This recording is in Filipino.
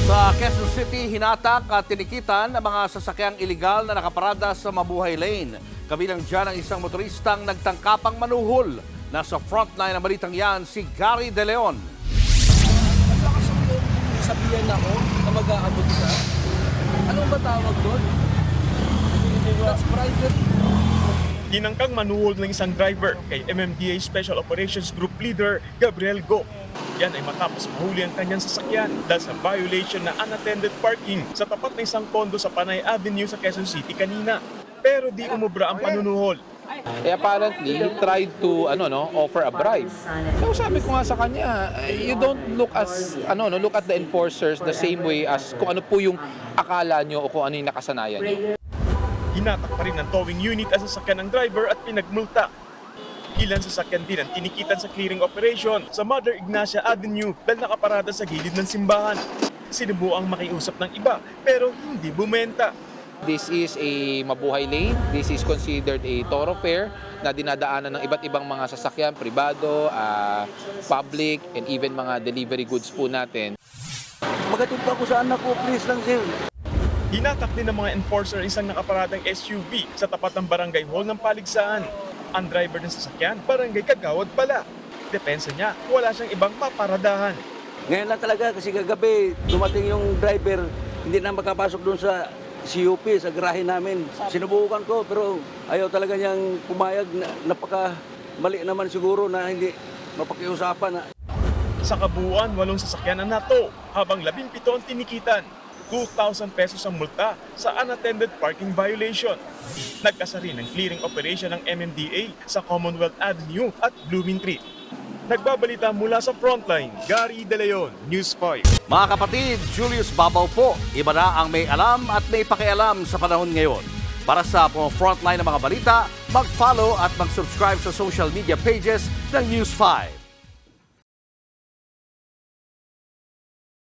Sa Quezon City, hinatak at tinikitan ang mga sasakyang iligal na nakaparada sa Mabuhay Lane. Kabilang dyan ang isang motoristang nagtangkapang manuhol. Nasa frontline ng balitang yan si Gary De Leon. Sabihan ako na mag-aabot ka. Anong ba tawag doon? That's bribery. Tinangkang manuhol ng isang driver kay MMDA Special Operations Group Leader Gabriel Go. Yan ay matapos mahuli ang kanyang sasakyan dahil sa violation na unattended parking sa tapat ng isang kondo sa Panay Avenue sa Quezon City kanina. Pero di umubra ang panunuhol. Apparently, he tried to offer a bribe. So sabi ko nga sa kanya, you don't look look at the enforcers the same way as kung ano po yung akala nyo o kung ano yung nakasanayan nyo. Hinatak pa rin ng towing unit ang sasakyan ng driver at pinagmulta. Ilan sasakyan din ang tinikitan sa clearing operation sa Mother Ignacia Avenue dahil nakaparada sa gilid ng simbahan. Sinubuang makiusap ng iba pero hindi bumenta. This is a Mabuhay Lane. This is considered a thoroughfare na dinadaanan ng iba't ibang mga sasakyan, pribado, public, and even mga delivery goods po natin. Magatid pa ako sa anak ko, please lang sir. Hinatak din ng mga enforcer isang nakaparadang SUV sa tapat ng barangay hall ng Paligsaan. Ang driver ng sasakyan, barangay Kagawad pala. Depensa niya, wala siyang ibang paparadahan. Ngayon lang talaga kasi kagabi dumating yung driver, hindi na makapasok doon sa CUP, sa garahe namin. Sinubukan ko pero ayaw talaga niyang pumayag. Napaka mali naman siguro na hindi mapakiusapan. Sa kabuuan, 8 sasakyan ang nato, habang 17 ang tinikitan. 2,000 pesos ang multa sa unattended parking violation. Nagkasa rin ang clearing operation ng MMDA sa Commonwealth Avenue at Blooming Tree. Nagbabalita mula sa frontline, Gary De Leon, News 5. Mga kapatid, Julius Babaw po. Iba na ang may alam at may pakialam sa panahon ngayon. Para sa frontline ng mga balita, mag-follow at mag-subscribe sa social media pages ng News 5.